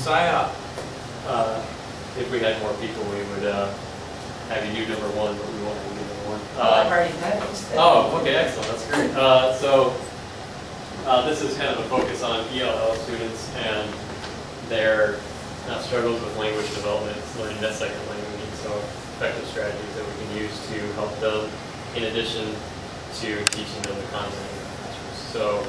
SIOP. If we had more people, we would have you do number one, but we won't have you do number one. I've already done it. Oh, okay, excellent. That's great. This is kind of a focus on ELL students and their struggles with language development, learning that second language, and so effective strategies that we can use to help them in addition to teaching them the content in the classrooms. So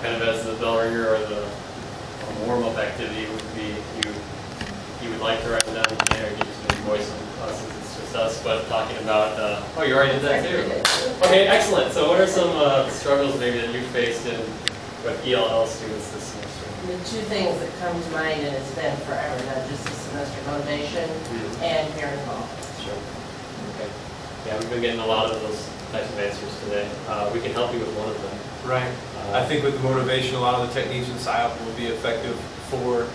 kind of as the bell ringer or the warm-up activity would be you would like to write it down there, you just need voice since it's just us, but talking about, oh, you already did that too? Okay, excellent. So what are some struggles maybe that you faced with ELL students this semester? The two things that come to mind, and it's been forever, not just this semester, motivation and parent involvement. Sure. Okay. Yeah, we've been getting a lot of those types of answers today. We can help you with one of them. Right. I think with the motivation, a lot of the techniques in SIOP will be effective for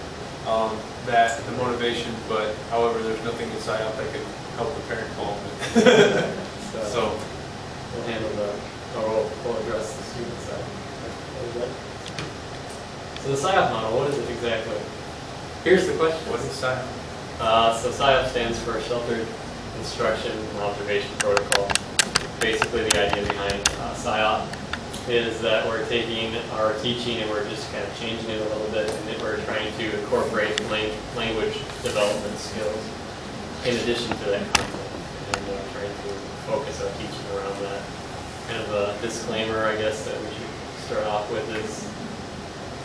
the motivation, but however, there's nothing in SIOP that can help the parent involvement. So we'll handle we'll address the student side. So the SIOP model, what is it exactly? Here's the question. What is SIOP? So SIOP stands for Sheltered Instruction and Observation Protocol. Basically, the idea behind SIOP is that we're taking our teaching and we're just kind of changing it a little bit, and then we're trying to incorporate language development skills in addition to that content, and trying to focus our teaching around that. Kind of a disclaimer, I guess, that we should start off with is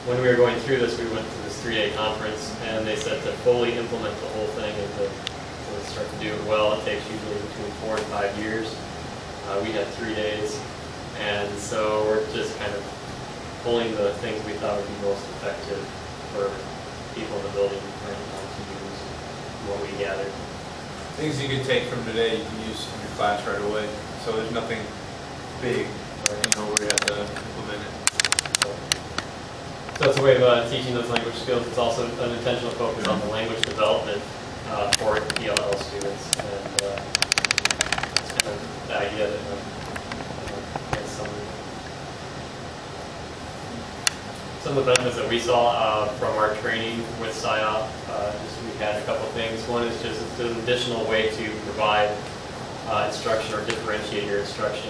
when we were going through this, we went to this 3-day conference, and they said to fully implement the whole thing and to start to do it well, it takes usually between 4 and 5 years. We had 3 days. And so we're just kind of pulling the things we thought would be most effective for people in the building right now to use what we gathered. Things you can take from today you can use in your class right away. So there's nothing big, where you have to implement it. So it's a way of teaching those language skills. It's also an intentional focus on the language development for ELL students. And it's kind of the idea that some of the benefits that we saw from our training with SIOP, we had a couple things. One is just it's an additional way to provide instruction or differentiate your instruction.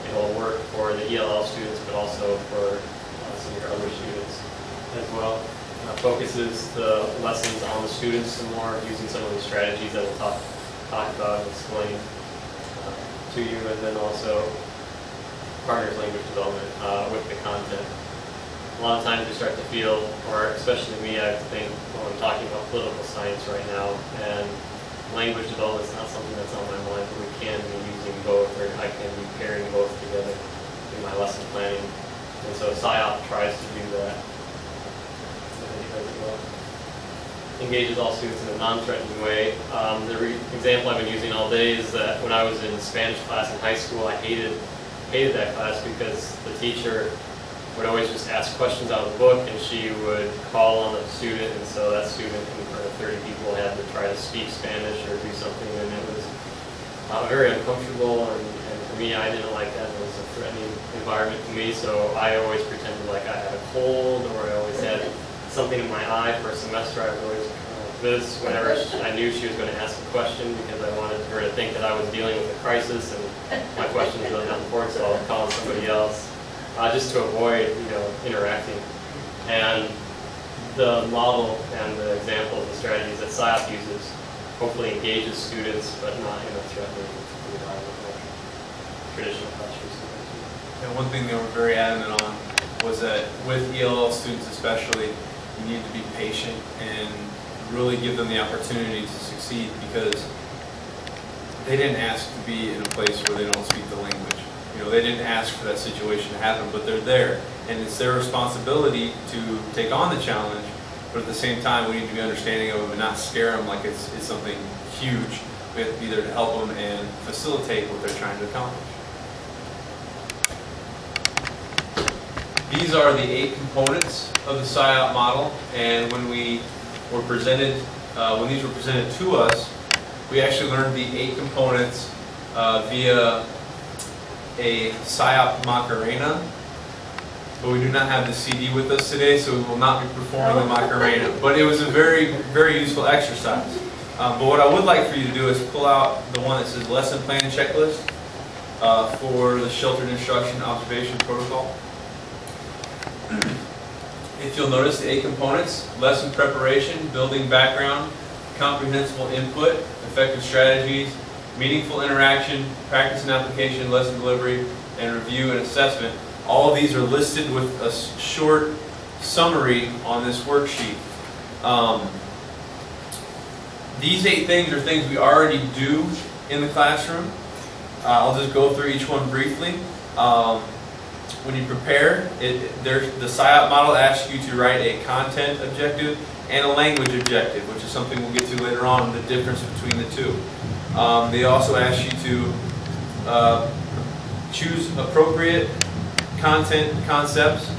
It will work for the ELL students, but also for some of your other students as well. Focuses the lessons on the students some more, using some of the strategies that we'll talk about and explain to you, and then also partners language development with the content. A lot of times we start to feel, or especially me, I think when I'm talking about political science right now, and language development is not something that's on my mind, but we can be using both, or I can be pairing both together in my lesson planning. And so SIOP tries to do that. Engages all students in a non-threatening way. The example I've been using all day is that when I was in Spanish class in high school, I hated that class because the teacher would always just ask questions out of the book, and she would call on the student, and so that student in front of 30 people had to try to speak Spanish or do something, and it was very uncomfortable, and for me, I didn't like that. It was a threatening environment to me, so I always pretended like I had a cold, or I always had something in my eye. For a semester, I was always this whenever I knew she was going to ask a question, because I wanted her to think that I was dealing with a crisis, and my question was really not important, so I was calling somebody else. Just to avoid, interacting. And the model and the examples and strategies that SIOP uses hopefully engages students, but not in a threatening environment like traditional classrooms. And one thing they were very adamant on was that with ELL students especially, you need to be patient and really give them the opportunity to succeed, because they didn't ask to be in a place where they don't speak the language. They didn't ask for that situation to happen, but they're there. And it's their responsibility to take on the challenge, but at the same time, we need to be understanding of them and not scare them like it's something huge. We have to be there to help them and facilitate what they're trying to accomplish. These are the 8 components of the SIOP model, and when we were presented, when these were presented to us, we actually learned the 8 components via a SIOP Macarena, but we do not have the CD with us today, so we will not be performing the Macarena. But it was a very, very useful exercise. But what I would like for you to do is pull out the one that says Lesson Plan Checklist for the Sheltered Instruction Observation Protocol. If you'll notice the 8 components: lesson preparation, building background, comprehensible input, effective strategies, meaningful interaction, practice and application, lesson delivery, and review and assessment. All of these are listed with a short summary on this worksheet. These 8 things are things we already do in the classroom. I'll just go through each one briefly. When you prepare, the SIOP model asks you to write a content objective and a language objective, which is something we'll get to later on, the difference between the two. They also ask you to choose appropriate content concepts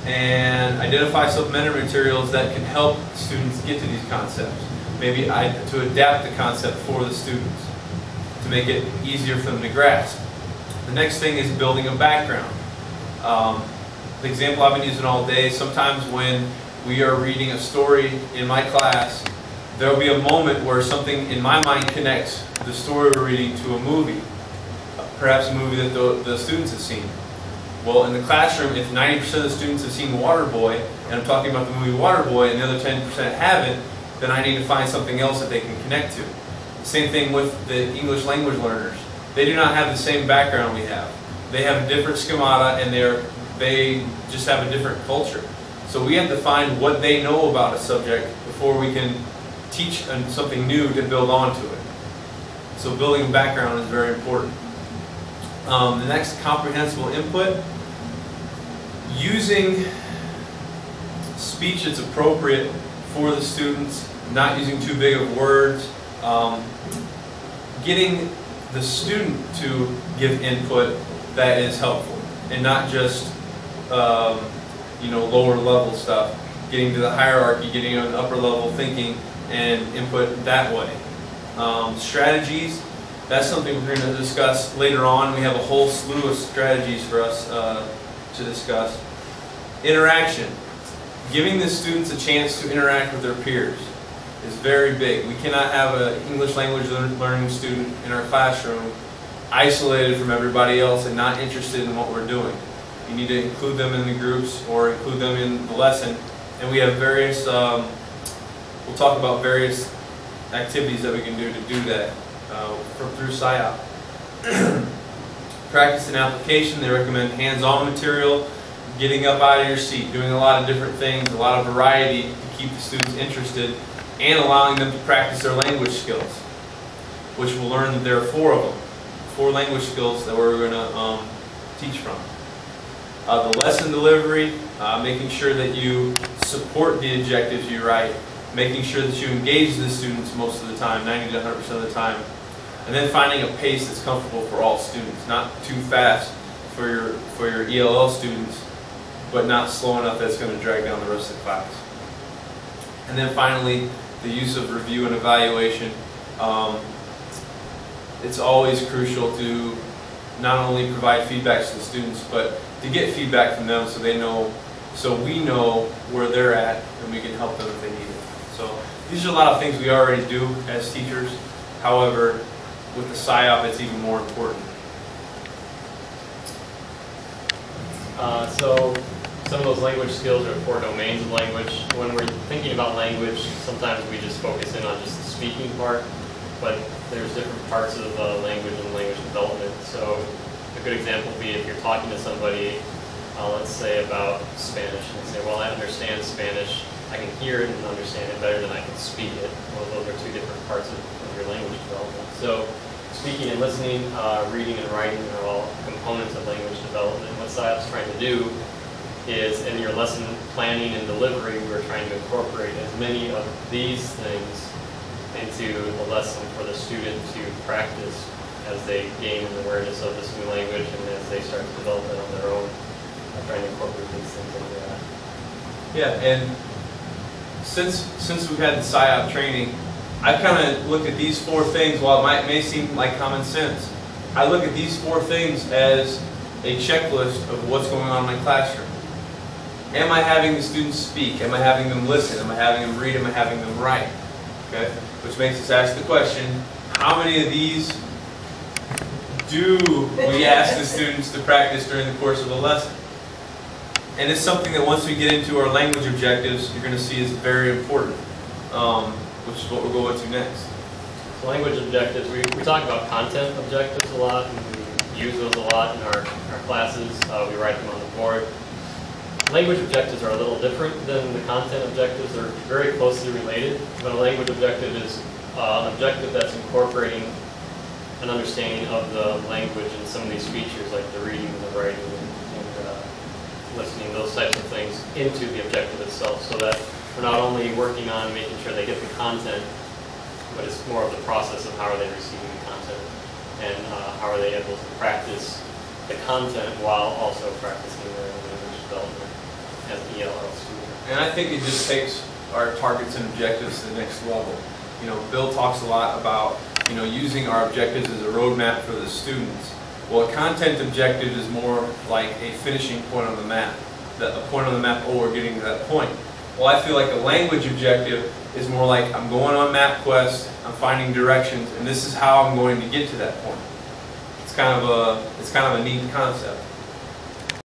and identify supplementary materials that can help students get to these concepts. Maybe to adapt the concept for the students, to make it easier for them to grasp. The next thing is building a background. The example I've been using all day, sometimes when we are reading a story in my class, there will be a moment where something in my mind connects the story we're reading to a movie, perhaps a movie that the students have seen. Well, in the classroom, if 90% of the students have seen Waterboy, and I'm talking about the movie Waterboy, and the other 10% haven't, then I need to find something else that they can connect to. Same thing with the English language learners. They do not have the same background we have. They have a different schemata, and they just have a different culture. So we have to find what they know about a subject before we can teach something new to build onto it. So building background is very important. The next, comprehensible input. Using speech that's appropriate for the students, not using too big of words. Getting the student to give input that is helpful, and not just lower level stuff. Getting to the hierarchy, getting an upper level thinking and input that way. Strategies, that's something we're going to discuss later on. We have a whole slew of strategies for us to discuss. Interaction, giving the students a chance to interact with their peers is very big. We cannot have an English language learning student in our classroom isolated from everybody else and not interested in what we're doing. You need to include them in the groups or include them in the lesson. And we have various, we'll talk about various activities that we can do to do that through SIOP. Practice and application, they recommend hands-on material, getting up out of your seat, doing a lot of different things, a lot of variety to keep the students interested, and allowing them to practice their language skills, which we'll learn that there are 4 of them. 4 language skills that we're going to teach from. The lesson delivery, making sure that you support the objectives you write, making sure that you engage the students most of the time, 90 to 100% of the time. And then finding a pace that's comfortable for all students, not too fast for your ELL students, but not slow enough that it's going to drag down the rest of the class. And then finally, the use of review and evaluation. It's always crucial to not only provide feedback to the students, but to get feedback from them so they know, so we know where they're at and we can help them if they need it. So these are a lot of things we already do as teachers. However, with the SIOP, it's even more important. So some of those language skills are 4 domains of language. When we're thinking about language, sometimes we just focus in on just the speaking part, but there's different parts of language and language development. So a good example would be if you're talking to somebody, let's say about Spanish, and say, well, I understand Spanish, I can hear it and understand it better than I can speak it. Well, those are 2 different parts of your language development. So speaking and listening, reading and writing are all components of language development. What SIOP's trying to do is, in your lesson planning and delivery, we're trying to incorporate as many of these things into the lesson for the student to practice as they gain an awareness of this new language and as they start to develop it on their own. I'm trying to incorporate these things into that. Yeah, and since we've had the SIOP training, I kind of looked at these 4 things. While it may seem like common sense, I look at these 4 things as a checklist of what's going on in my classroom. Am I having the students speak? Am I having them listen? Am I having them read? Am I having them write? Okay? Which makes us ask the question, how many of these do we ask the students to practice during the course of a lesson? And it's something that once we get into our language objectives, you're going to see is very important, which is what we'll go into next. So language objectives, we talk about content objectives a lot, and we use those a lot in our classes. We write them on the board. Language objectives are a little different than the content objectives. They're very closely related, but a language objective is an objective that's incorporating an understanding of the language and some of these features like the reading and the writing and listening, those types of things into the objective itself, so that we're not only working on making sure they get the content, but it's more of the process of how are they receiving the content and how are they able to practice the content while also practicing their language development as an ELL student. And I think it just takes our targets and objectives to the next level. You know, Bill talks a lot about, you know, using our objectives as a roadmap for the students. Well, a content objective is more like a finishing point on the map. A point on the map, oh, we're getting to that point. Well, I feel like a language objective is more like I'm going on MapQuest, I'm finding directions, and this is how I'm going to get to that point. It's kind of a neat concept.